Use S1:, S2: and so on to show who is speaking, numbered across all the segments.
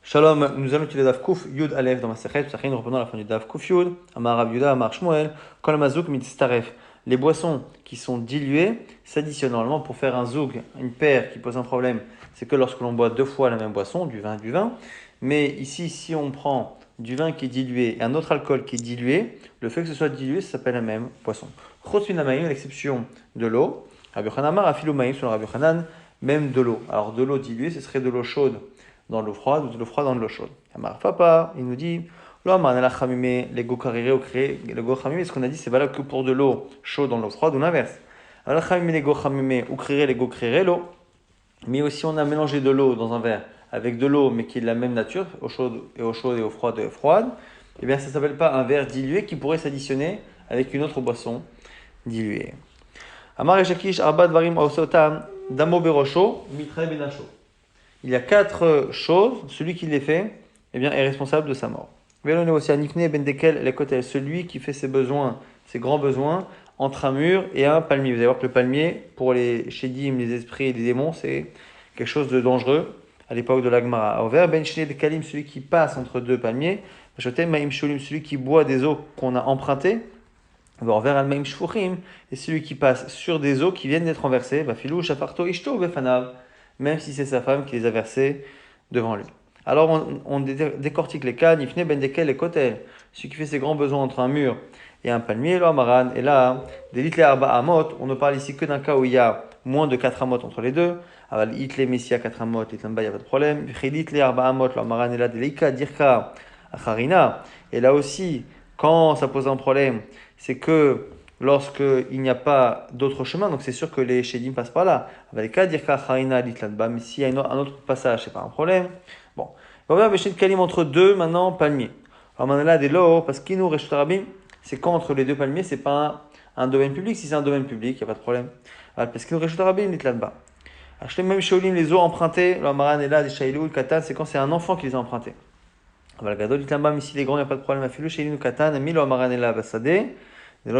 S1: Shalom, nous allons étudier Daf Kuf Yud Aleph dans ma Sechet Psachin, reprenons la fin du Daf Kuf Yud, Amar Rav Yuda, Amar Shmuel, Kol Mazouk Mitztaref. Les boissons qui sont diluées s'additionnent normalement pour faire un zouk, une paire qui pose un problème. C'est que lorsque l'on boit deux fois la même boisson, du vin. Mais ici, si on prend du vin qui est dilué et un autre alcool qui est dilué, le fait que ce soit dilué, ça s'appelle la même boisson. Chotz min hamayim, à l'exception de l'eau. Rabbi Yochanan Amar Afilu Mayim, selon Rabbi Yochanan, même de l'eau. Alors de l'eau diluée, ce serait de l'eau chaude dans l'eau froide ou de l'eau froide dans l'eau chaude. Amar Papa, il nous dit, les go karire ou créé, le go chamimé, ce qu'on a dit, c'est valable que pour de l'eau chaude dans l'eau froide ou l'inverse. Alors chamimé, les go chamimé ou créé, les go créé l'eau. Mais aussi on a mélangé de l'eau dans un verre avec de l'eau, mais qui est de la même nature, eau chaude et eau froide et eau froide, eh bien ça ne s'appelle pas un verre dilué qui pourrait s'additionner avec une autre boisson diluée. Amar Eshakish, Arba Dvarim Osotam, Damo Berosho, Mitre Benacho. Il y a quatre choses, celui qui les fait eh bien, est responsable de sa mort. Celui qui fait ses besoins, ses grands besoins, entre un mur et un palmier. Vous allez voir que le palmier, pour les Shedim, les esprits et les démons, c'est quelque chose de dangereux à l'époque de l'Agmara. Celui qui passe entre deux palmiers, celui qui boit des eaux qu'on a empruntées, et celui qui passe sur des eaux qui viennent d'être renversées, même si c'est sa femme qui les a versées devant lui. Alors on décortique les cas, Nifne ben dekel et kotel, celui qui fait ses grands besoins entre un mur et un palmier, lo amaran, et là, des litle arba amot, on ne parle ici que d'un cas où il y a moins de 4 amot entre les deux, aval itle messia 4 amot, itlamba, il n'y a pas de problème, litle arba amot, lo amaran, et là, des leika dirka acharina, et là aussi, quand ça pose un problème, c'est que lorsqu'il n'y a pas d'autre chemin, donc c'est sûr que les Shedim passent par là. Mais s'il y a un autre passage, c'est pas un problème. Bon. On va voir Kalim entre deux, maintenant, palmiers. Alors maintenant là, des lots, parce qu'il nous reste rabim, c'est quand entre les deux palmiers, c'est pas un domaine public. Si c'est un domaine public, il n'y a pas de problème. Parce qu'il nous reste rabim, l'itlanba. Acheter même Shaolim, les eaux empruntées, le Maran est là, des Shailou, le Katan, c'est quand c'est un enfant qui les a empruntées. Mais si les grands, il n'y a pas de problème. Afilou, Shailou, Katan, Milo, Maran est là, Basadé. Et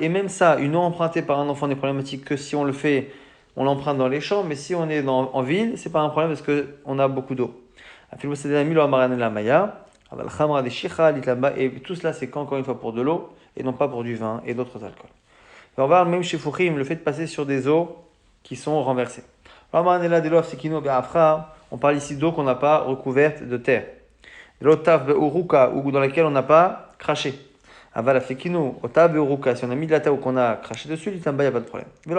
S1: même ça, une eau empruntée par un enfant n'est problématique que si on le fait, on l'emprunte dans les champs, mais si on est en ville, c'est pas un problème parce qu'on a beaucoup d'eau. Et tout cela, c'est encore une fois pour de l'eau et non pas pour du vin et d'autres alcools. Et on va même chez Foukhim, le fait de passer sur des eaux qui sont renversées. On parle ici d'eau qu'on n'a pas recouverte de terre. Ou dans laquelle on n'a pas craché. Aval afekino, otab uruka, si on a mis de la terre ou qu'on a craché dessus, l'itamba, il n'y a pas de problème. On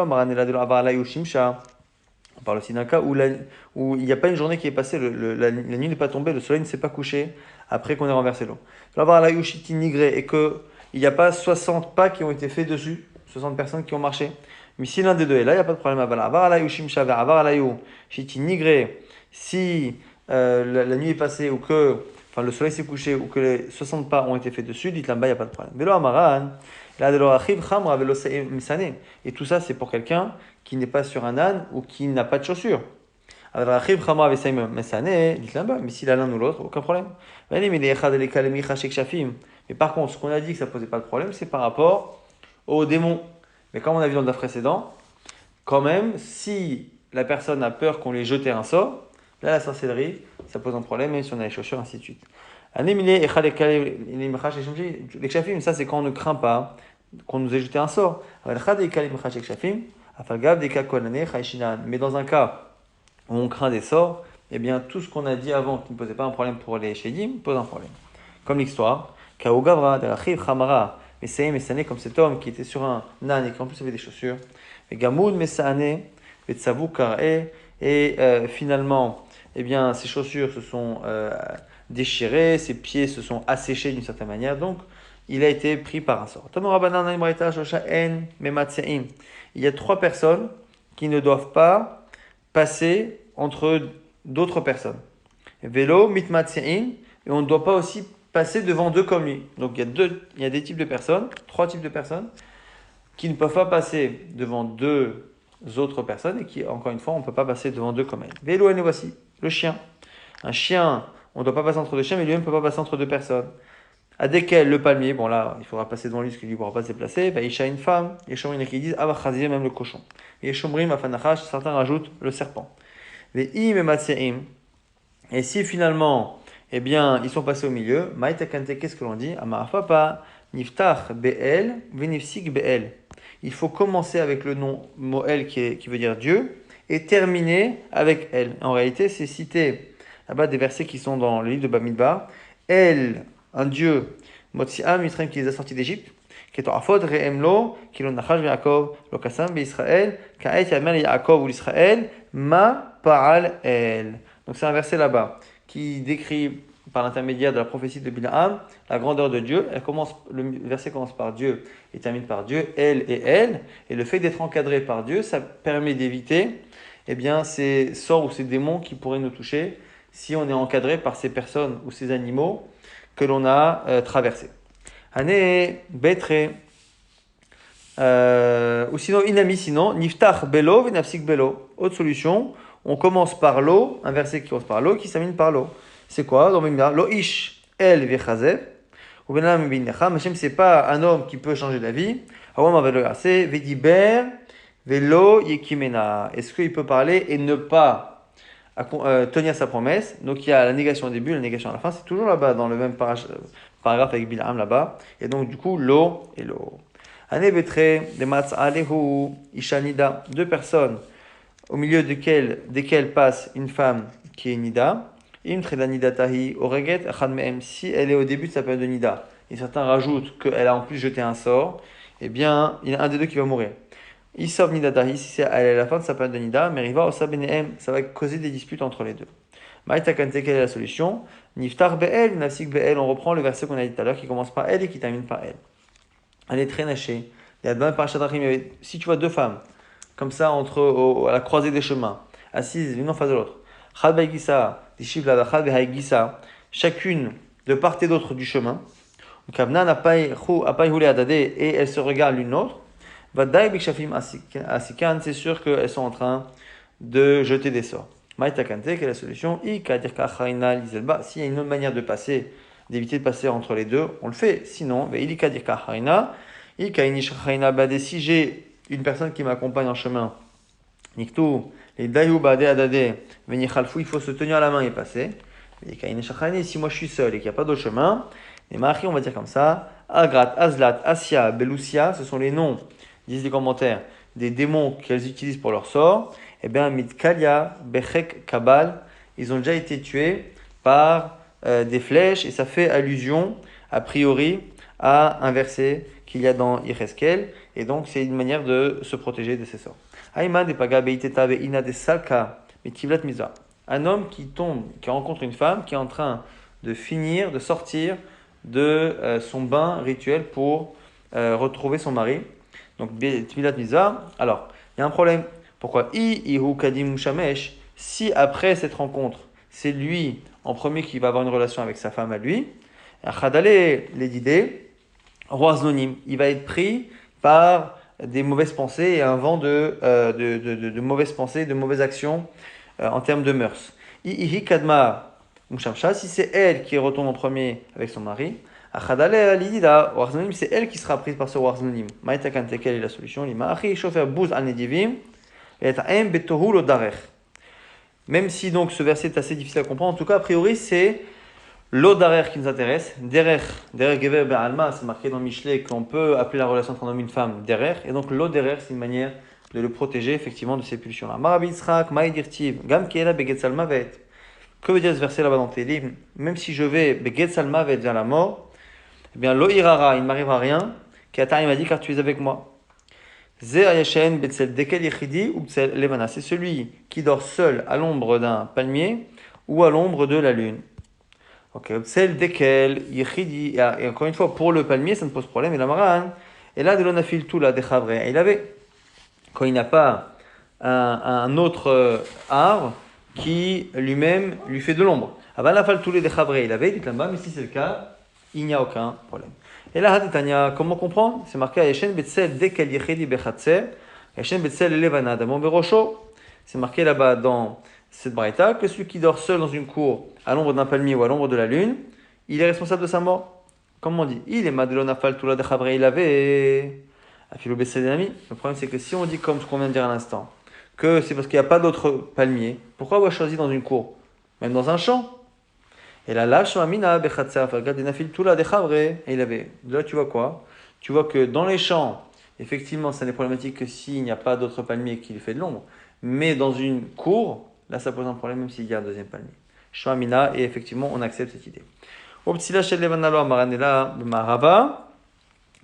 S1: parle aussi d'un cas où il n'y a pas une journée qui est passée, la nuit n'est pas tombée, le soleil ne s'est pas couché après qu'on ait renversé l'eau. Et qu'il n'y a pas 60 pas qui ont été faits dessus, 60 personnes qui ont marché. Mais si l'un des deux est là, il n'y a pas de problème. Si la nuit est passée ou que le soleil s'est couché ou que les 60 pas ont été faits dessus, dites là-bas, il n'y a pas de problème. Et tout ça, c'est pour quelqu'un qui n'est pas sur un âne ou qui n'a pas de chaussures. Mais s'il a l'un ou l'autre, aucun problème. Mais par contre, ce qu'on a dit que ça ne posait pas de problème, c'est par rapport aux démons. Mais comme on a vu dans le DAF précédent, quand même, si la personne a peur qu'on lui jette un sort, là, la sorcellerie, ça pose un problème, même si on a les chaussures, ainsi de suite. Ça, c'est quand on ne craint pas qu'on nous ait jeté un sort. Mais dans un cas où on craint des sorts, eh bien, tout ce qu'on a dit avant qui ne posait pas un problème pour les Shedim pose un problème. Comme l'histoire, comme cet homme qui était sur un âne et qui en plus avait des chaussures. Et finalement, eh bien, ses chaussures se sont déchirées, ses pieds se sont asséchés d'une certaine manière, donc il a été pris par un sort. Il y a 3 personnes qui ne doivent pas passer entre d'autres personnes. Vélo, mitmatsein, et on ne doit pas aussi passer devant deux comme lui. Donc il y a des types de personnes, 3 types de personnes, qui ne peuvent pas passer devant 2 autres personnes et qui, encore une fois, on ne peut pas passer devant 2 comme elle. Vélo, et voici, le chien. Un chien, on ne doit pas passer entre 2 chiens, mais lui-même ne peut pas passer entre 2 personnes. À desquels le palmier, bon là, il faudra passer devant lui parce qu'il ne pourra pas se déplacer. Isha, une femme, et Shomrim qui disent Avachazir, même le cochon. Et Shomrim, Afanachash, certains rajoutent le serpent. Les im et matseim. Et si finalement, eh bien, ils sont passés au milieu, maïtakante, qu'est-ce que l'on dit? Amarafapa, niftach be'el, venifsik be'el. Il faut commencer avec le nom Moël qui veut dire Dieu et terminer avec elle. En réalité, c'est cité là-bas des versets qui sont dans le livre de Bamidbar. El, un Dieu, Motzi'am Yisraël qui les a sortis d'Égypte, qui est Afod Re'emlo, qui l'on nachash Yaakov, Lokasam Israël, Ka'et Yamel Yaakov ou l'Israël, Ma Pa'al El. Donc c'est un verset là-bas qui décrit par l'intermédiaire de la prophétie de Bilham la grandeur de Dieu. Le verset commence par Dieu et termine par Dieu, elle et elle. Et le fait d'être encadré par Dieu, ça permet d'éviter ces sorts ou ces démons qui pourraient nous toucher si on est encadré par ces personnes ou ces animaux que l'on a traversés. Hané, Betre, ou sinon, inami, sinon, Niftach Belo, Venafsik Belo. Autre solution, on commence par l'eau, un verset qui commence par l'eau, qui s'amène par l'eau. C'est quoi? Dans Bimla, lo ish el vechazev, ou benam binecham. Hashem, c'est pas un homme qui peut changer la vie. Awam avelo yase, vediber, velo yekimena. Est-ce qu'il peut parler et ne pas tenir sa promesse? Donc il y a la négation au début, la négation à la fin. C'est toujours là-bas, dans le même paragraphe avec Bilham là-bas. Et donc du coup, l'eau et l'eau. Ane betre, de matz alehu, ishanida. Deux personnes au milieu desquelles passe une femme qui est nida. Si elle est au début de sa période de nida, et certains rajoutent qu'elle a en plus jeté un sort, eh bien, il y a un des deux qui va mourir. Isov nidatahi, si elle est à la fin de sa période de nida, mais riva osa benehem, ça va causer des disputes entre les deux. Maïtakante, quelle est la solution? Niftar be'el, nafsik be'el, on reprend le verset qu'on a dit tout à l'heure, qui commence par elle et qui termine par elle. Elle est très nashée. Si tu vois deux femmes, comme ça, à la croisée des chemins, assises l'une en face de l'autre, chacune de part et d'autre du chemin, et elles se regardent l'une l'autre, c'est sûr qu'elles sont en train de jeter des sorts. Quelle est la solution? S'il y a une autre manière de passer, d'éviter de passer entre les deux, on le fait. Sinon, si j'ai une personne qui m'accompagne en chemin, Niktu, les Dayu Bade Adade, Venichalfou, il faut se tenir à la main et passer. Si moi je suis seul et qu'il n'y a pas d'autre chemin, les Mahri, on va dire comme ça, Agrat, Azlat, Asia, Belusia, ce sont les noms, disent les commentaires, des démons qu'elles utilisent pour leur sort. Eh bien, Mitkalia, Bechek, Kabal, ils ont déjà été tués par des flèches et ça fait allusion, a priori, à un verset qu'il y a dans Yecheskel. Et donc, c'est une manière de se protéger de ces sorts. Un homme qui rencontre une femme qui est en train de sortir de son bain rituel pour retrouver son mari. Donc, alors, il y a un problème. Pourquoi? Si après cette rencontre, c'est lui en premier qui va avoir une relation avec sa femme à lui, il va être pris par des mauvaises pensées et un vent de mauvaises pensées, de mauvaises actions en termes de mœurs. Si c'est elle qui retourne en premier avec son mari, c'est elle qui sera prise par ce warznonim. Quelle est la solution? Même si donc ce verset est assez difficile à comprendre, en tout cas a priori c'est l'eau d'arer qui nous intéresse. Derer gever be'alma, c'est marqué dans Michelet qu'on peut appeler la relation entre un homme et une femme derer. Et donc l'eau derer, c'est une manière de le protéger effectivement de ces pulsions-là. Marabi Yitzhak, Maïdirtiv, Gam Kiela Begetzal Mavet. Que veut dire ce verset là-bas dans tes livres? Même si je vais Begetzal Mavet vers la mort, eh bien lo irara, il ne m'arrivera rien. Keatar, il m'a dit car tu es avec moi. Ze Ayashen Betzel Dekel Yechidi ou Betzel Levana. C'est celui qui dort seul à l'ombre d'un palmier ou à l'ombre de la lune. Ok, celle desquelles, et encore une fois, pour le palmier, ça ne pose problème, et la marane, et là, de l'onafil tout là, des chavres, il avait, quand il n'a pas un autre arbre qui lui-même lui fait de l'ombre. Avant la fall tous les chavres, il avait, dit là-bas, mais si c'est le cas, il n'y a aucun problème. Et là, Haditania, comment comprendre? C'est marqué à Yeshen Betzel desquelles yechidi bechatse, Yeshen Betzel levana d'amon berosho. C'est marqué là-bas dans cette braïta que celui qui dort seul dans une cour à l'ombre d'un palmier ou à l'ombre de la lune, il est responsable de sa mort. Comme on dit, il est madelona faltula de chabre, il avait afilo bessedami. Le problème c'est que si on dit comme ce qu'on vient de dire à l'instant, que c'est parce qu'il n'y a pas d'autres palmiers. Pourquoi avoir choisi dans une cour? Même dans un champ. Et là, là, il avait. Là, tu vois quoi? Tu vois que dans les champs, effectivement, ça n'est problématique que s'il n'y a pas d'autres palmiers qui lui fait de l'ombre. Mais dans une cour, là, ça pose un problème même s'il y a un deuxième palmier. Shmamina, et effectivement, on accepte cette idée.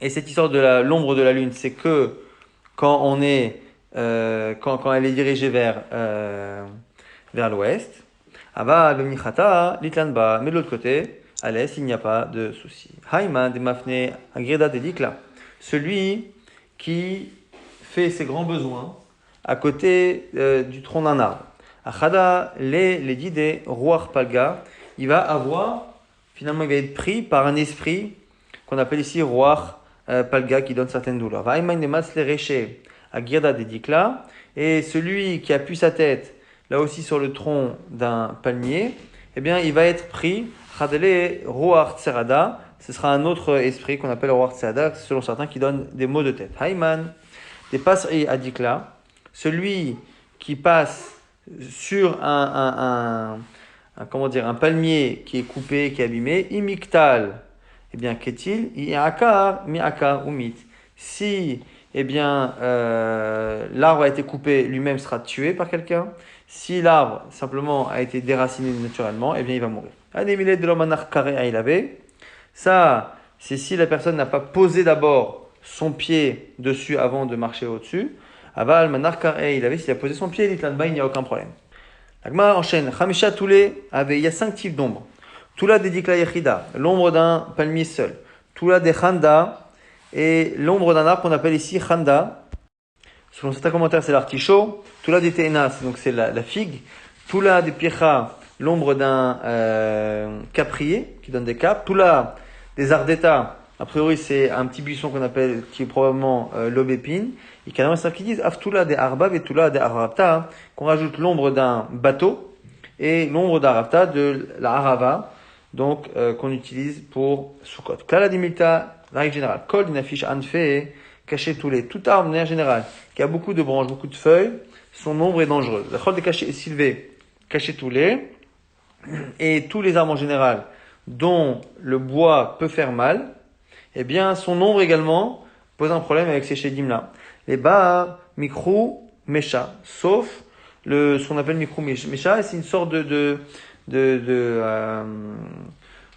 S1: Et cette histoire de l'ombre de la lune, c'est que quand on est, quand elle est dirigée vers l'ouest. Mais de l'autre côté, à l'est, il n'y a pas de souci. Haïman de Mafne Agreda Dedikla. Celui qui fait ses grands besoins à côté du tronc d'un arbre. Achada les didé Ruach Palga. Il va finalement, il va être pris par un esprit qu'on appelle ici Ruach Palga qui donne certaines douleurs. Haïman de Masle Reche Agreda Dedikla. Et celui qui appuie sa tête là aussi sur le tronc d'un palmier, eh bien, il va être pris, Chadele Roar Tserada, ce sera un autre esprit qu'on appelle Roar Tserada, selon certains qui donne des maux de tête. Haïman, des passeries adikla, celui qui passe sur un palmier qui est coupé, qui est abîmé, imiktal, eh bien, qu'est-il? Iakar, miakar, umit. Si, eh bien, l'arbre a été coupé, lui-même sera tué par quelqu'un. Si l'arbre simplement a été déraciné naturellement, eh bien il va mourir. Ça, c'est si la personne n'a pas posé d'abord son pied dessus avant de marcher au-dessus. Aval manar il avait, s'il a posé son pied, il n'y a aucun problème. L'agma enchaîne. Khamisha Toulé avait, il y a 5 types d'ombre. Toula de Dikla Yechida, l'ombre d'un palmier seul. Toula de Khanda, et l'ombre d'un arbre qu'on appelle ici Khanda. Selon certains commentaires, c'est l'artichaut. Toula des Te'enas, donc c'est la figue. Toula des Piecha, l'ombre d'un caprier qui donne des capes. Toula des Ardeta, a priori c'est un petit buisson qu'on appelle, qui est probablement l'aubépine. Et carrément, c'est ça qu'ils disent. Aftoula des Arbav et Toula des Arabta, qu'on rajoute l'ombre d'un bateau et l'ombre d'Arabta de la Arava, donc qu'on utilise pour Sukkot. Klala dimilta, la règle générale. Kol d'une affiche anfe, cacher tous les. Tout arbre, de manière générale, qui a beaucoup de branches, beaucoup de feuilles, son ombre est dangereuse. La chol de cacher est silvé, cacher tous les. Et tous les arbres en général, dont le bois peut faire mal, eh bien, son ombre également pose un problème avec ces chédim-là. Les bas, mikrou, mécha, sauf ce qu'on appelle mikrou, mécha, c'est une sorte de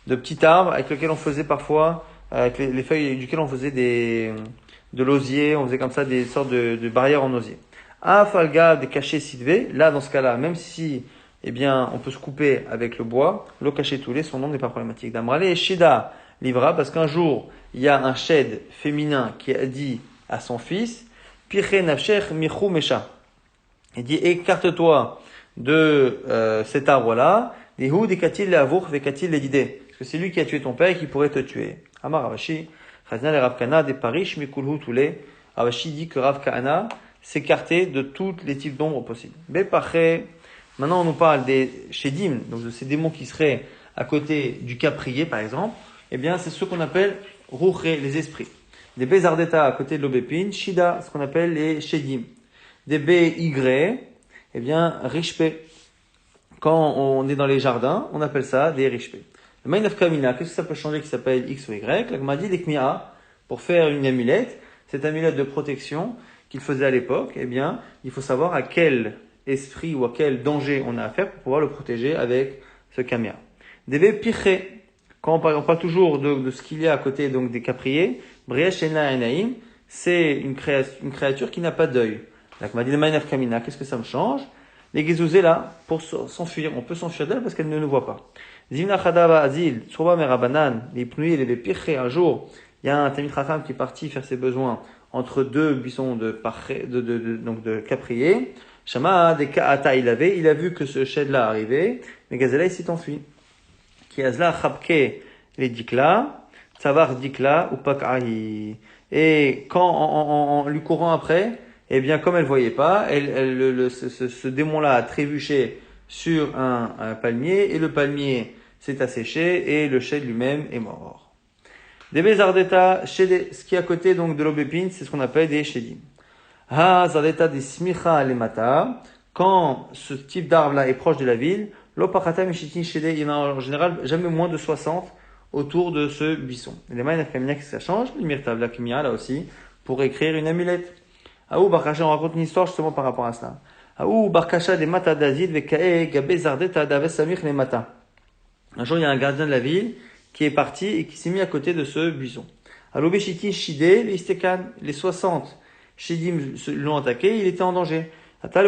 S1: petit arbre avec lequel on faisait parfois, avec les feuilles duquel on faisait de l'osier, on faisait comme ça des sortes de barrières en osier. Afalga des cachets silvés, là dans ce cas-là, même si eh bien on peut se couper avec le bois, le cachet toulé, son nom n'est pas problématique. D'Amrale et Shida livra, parce qu'un jour il y a un shed féminin qui a dit à son fils, Piche nafshech michou mesha. Il dit écarte-toi de cet arbre-là, Dihu dikatil leavour vekatil ledide, parce que c'est lui qui a tué ton père et qui pourrait te tuer. Amar Ravashi, Chazna le Rav Kana des parish mikulhu toulé. Ravashi dit que Rav Kana s'écartait de tous les types d'ombres possibles. Bepaché, maintenant on nous parle des shedim, donc de ces démons qui seraient à côté du caprier par exemple, eh bien c'est ce qu'on appelle ruché, les esprits. Des bezardeta à côté de l'obépine, shida, ce qu'on appelle les shedim. Des y, eh bien rishpe. Quand on est dans les jardins, on appelle ça des rishpe. Le Mainaf Kamina, qu'est-ce que ça peut changer qui s'appelle X ou Y? La Gemara dit des Kmi'a, pour faire une amulette, cette amulette de protection qu'il faisait à l'époque, eh bien, il faut savoir à quel esprit ou à quel danger on a affaire pour pouvoir le protéger avec ce Kamia. Des Piché, quand on parle toujours de ce qu'il y a à côté donc des capriers, Briesh Ena Enaim, c'est une créature qui n'a pas d'œil. La Gemara dit le Mainaf Kamina, qu'est-ce que ça me change? Les Gezouzé là, pour s'enfuir, on peut s'enfuir d'elle parce qu'elle ne nous voit pas. Zimna Chadava Azil, Tsurba Merabanan, les Pnouï, les Piché, un jour, il y a un Tamid Chacham qui est parti faire ses besoins entre deux buissons de capriers. Shama, des Kaata, il a vu que ce shed-là arrivait, mais Gazela, il s'est enfui. Qui azla Chabke, les Dikla, Tsavar Dikla, ou Pak'ahi. Et quand, en lui courant après, eh bien, comme elle voyait pas, ce démon-là a trébuché sur un palmier, et le palmier s'est asséché, et le shed lui-même est mort. Des Bezardeta, ce qui est à côté donc de l'obépine, c'est ce qu'on appelle des shedim. Ha zardeta des smicha lemata. Quand ce type d'arbre-là est proche de la ville, l'opachata mishitin shede, il y en a en général jamais moins de 60 autour de ce buisson. Les mains qu'est-ce que ça change? L'imirtav la kimia, là aussi, pour écrire une amulette. Aou Barkacha, on raconte une histoire justement par rapport à cela. Aou Barkacha des mata d'Azid, vekae gabe zardeta daves samich les mata. Un jour, il y a un gardien de la ville qui est parti et qui s'est mis à côté de ce buisson. Alou beshitin shide, les istekan, les 60 shidim l'ont attaqué, il était en danger. Quand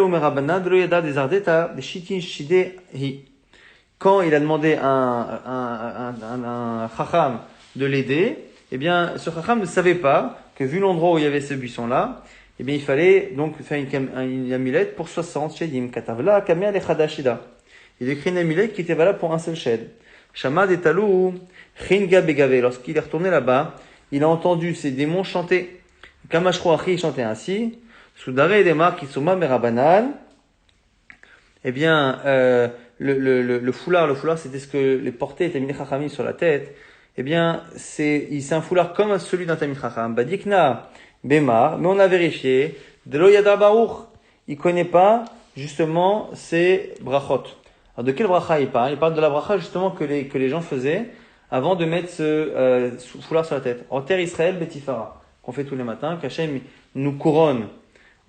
S1: il a demandé un chacham de l'aider, eh bien, ce chacham ne savait pas que vu l'endroit où il y avait ce buisson-là, eh bien, il fallait donc faire une amulette pour 60 shedim. Katavla, kamia lechadashida. Il écrit une amulette qui était valable pour un seul shed. Shamad et talou, chinga begave. Lorsqu'il est retourné là-bas, il a entendu ces démons chanter. Kamashroachi chantait ainsi. Soudare et Demar qui sont merabanan. Eh bien, le foulard, c'était ce que les portaient Tamid Chachamim sur la tête. Eh bien, c'est un foulard comme celui d'un Tamid Chacham. Badikna, Bemar, mais on a vérifié. Delo Yada Baruch. Il connaît pas, justement, ces brachot. Alors, de quel bracha il parle? Il parle de la bracha, justement, que les gens faisaient avant de mettre ce foulard sur la tête. En terre Israël, Betifara. Qu'on fait tous les matins, qu'Hachem nous couronne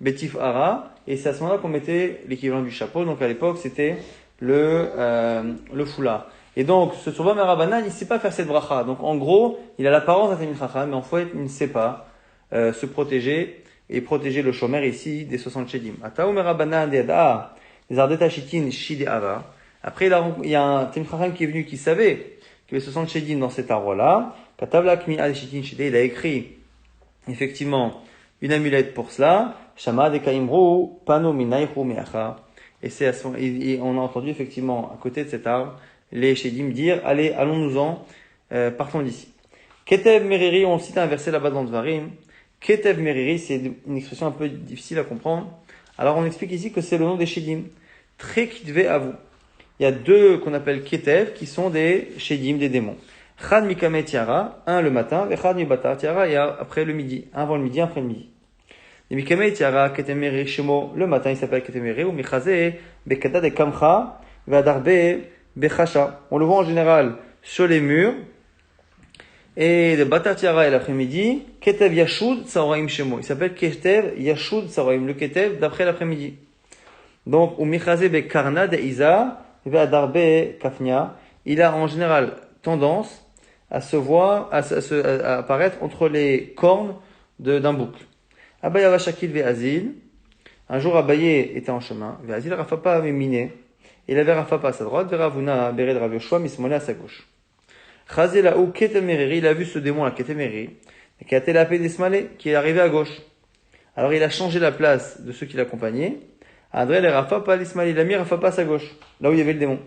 S1: Betif Hara, et c'est à ce moment-là qu'on mettait l'équivalent du chapeau. Donc à l'époque, c'était le foulard. Et donc, ce Surba Merabanan, il ne sait pas faire cette bracha. Donc en gros, il a l'apparence d'un Tamid Chacham, mais en fait, il ne sait pas se protéger et protéger le shomer ici des 60 shedim. Atao Merabanan deada des ardeta shitin shide ava. Après, il y a un Tamid Chacham qui est venu, qui savait qu'il y avait 60 shedim dans cet arbre-là. Katavla kmi ad shitin shide, il a écrit effectivement une amulette pour cela. Shama de kaimru pano minayhu meacha. Et c'est on a entendu effectivement à côté de cet arbre les Shedim dire allez, allons-nous-en, partons d'ici. Ketev meriri, on cite un verset là-bas dans Dvarim. Ketev meriri, c'est une expression un peu difficile à comprendre. Alors on explique ici que c'est le nom des Shedim. Très kitve à vous. Il y a deux qu'on appelle Ketev qui sont des Shedim, des démons. Chad mikame tiara, un le matin, et chad mibata tiara, et après le midi. Un avant le midi, après le midi. Et mikame tiara, ketemeri shemo, le matin il s'appelle ketemeri, ou michaze, bekata de kamcha, vadarbe, bechasha. On le voit en général sur les murs, et de bata tiara, et l'après-midi, ketev yashud tsaoraim shemo. Il s'appelle ketev yashud tsaoraim, le ketev d'après l'après-midi. Donc, ou michaze bekarna de isa, vadarbe kafnia. Il a en général tendance à se voir, à apparaître entre les cornes d'un bouc. Abaya Vashakil Ve'azil. Un jour, Abaye était en chemin. Ve'azil Rafapa avait miné. Il avait Rafapa à sa droite, Ve'ravuna Bered Rav Yoshua, Mismolé à sa gauche. Chazela ou Ketemeriri, il a vu ce démon, la Ketemeri, qui a été la paix d'Ismalé, qui est arrivé à gauche. Alors, il a changé la place de ceux qui l'accompagnaient. André le Rafapa l'Ismalé, il a mis Rafapa à sa gauche, là où il y avait le démon.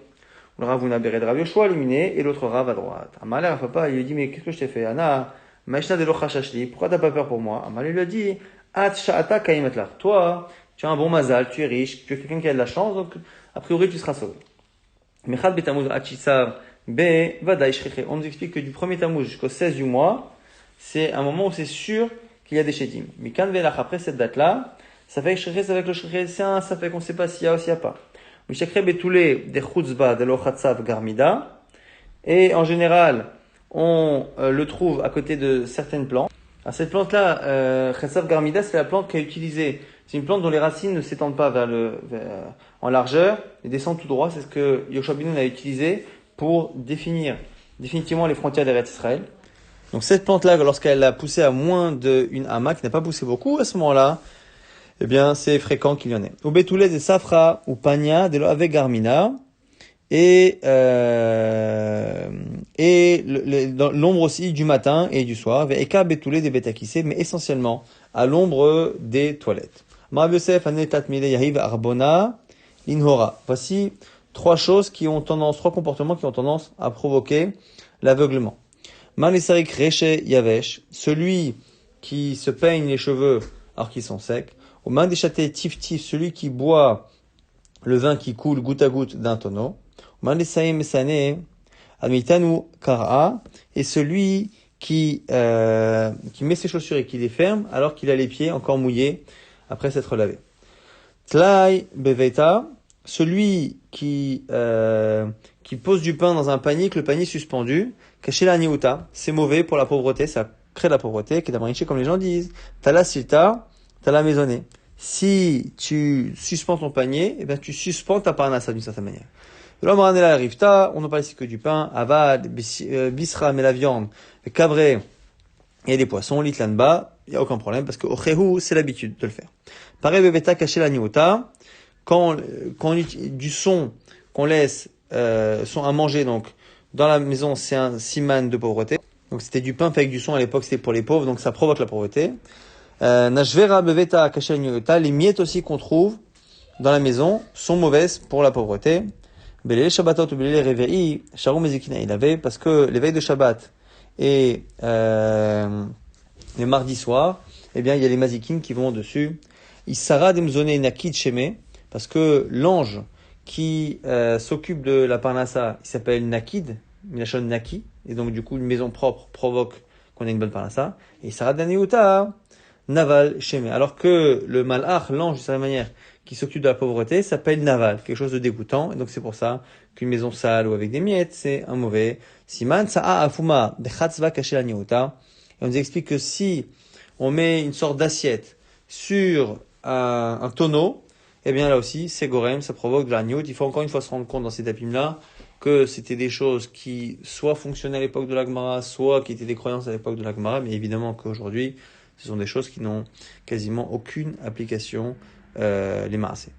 S1: Le Ravuna Bered Rav Yoshua illuminé, et l'autre Rav à droite. Amalé Rafapa, il lui dit, mais qu'est-ce que je t'ai fait? Ana, Maishna de l'Ochashashli, pourquoi t'as pas peur pour moi? Amalé lui a dit, toi, tu as un bon mazal, tu es riche, tu es quelqu'un qui a de la chance, donc a priori tu seras sauvé. On nous explique que du 1er Tammuz jusqu'au 16 du mois, c'est un moment où c'est sûr qu'il y a des shedim. Mais quand après cette date-là, ça fait que avec le shrechet, ça fait qu'on ne sait pas s'il y a ou s'il n'y a pas. Et en général, on le trouve à côté de certaines plantes. Alors cette plante-là, Chesaf Garmida, c'est la plante qui est utilisée. C'est une plante dont les racines ne s'étendent pas en largeur et descendent tout droit. C'est ce que Yoshua Ben Nun a utilisé pour définir définitivement les frontières d'Eretz Israël. Donc cette plante-là, lorsqu'elle a poussé à moins d'une hama, qui n'a pas poussé beaucoup, à ce moment-là, eh bien, c'est fréquent qu'il y en ait. Ou betoulet de safra ou pania de avec Garmina. Et dans l'ombre aussi du matin et du soir, eka betoulé des betakissé, mais essentiellement à l'ombre des toilettes. Marav Yosef anetat mile yahiv arbona inhora. Voici trois comportements qui ont tendance à provoquer l'aveuglement. Malisarik reche yavesh, celui qui se peigne les cheveux alors qu'ils sont secs. Ou mandéchaté tif tif, celui qui boit le vin qui coule goutte à goutte d'un tonneau. Et celui qui met ses chaussures et qui les ferme alors qu'il a les pieds encore mouillés après s'être lavé. Tlai beveta, celui qui pose du pain dans un panier, que le panier est suspendu, caché la niuta, c'est mauvais pour la pauvreté, ça crée de la pauvreté, qui est comme les gens disent. T'as la silta, t'as la maisonnée. Si tu suspends ton panier, eh bien tu suspends ta parnassa d'une certaine manière. L'homme ramené la rifta, on ne parle ici que du pain, avad, bisra, mais la viande, le cabré, et les poissons, l'itlanba, il n'y a aucun problème, parce que au c'est l'habitude de le faire. Pareil, bebeta, caché la niota, quand du son qu'on laisse, son à manger, donc, dans la maison, c'est un siman de pauvreté. Donc, c'était du pain fait avec du son à l'époque, c'était pour les pauvres, donc ça provoque la pauvreté. Nashvera, bebeta, caché la niota, les miettes aussi qu'on trouve dans la maison sont mauvaises pour la pauvreté. Belele Shabbatot ou Belele Reve'i, Sharom Ezekina, il avait, parce que les veilles de Shabbat et les mardis soirs, eh bien, il y a les mazikines qui vont dessus. Isara Demzone Nakid Sheme, parce que l'ange qui s'occupe de la parnassa, il s'appelle Nakid, Minachon Naki, et donc du coup, une maison propre provoque qu'on ait une bonne parnassa. Et Isara Daneuta, Naval Sheme. Alors que le malach, l'ange de certaine manière, qui s'occupe de la pauvreté, s'appelle Naval, quelque chose de dégoûtant. Et donc c'est pour ça qu'une maison sale ou avec des miettes, c'est un mauvais siman. Sa'a afuma bechatzva kaché la niota. Et on nous explique que si on met une sorte d'assiette sur un tonneau, eh bien là aussi, c'est gorem, ça provoque de la niout. Il faut encore une fois se rendre compte dans ces tapim-là que c'était des choses qui soit fonctionnaient à l'époque de la Gemara, soit qui étaient des croyances à l'époque de la Gemara, mais évidemment qu'aujourd'hui, ce sont des choses qui n'ont quasiment aucune application, les maasé.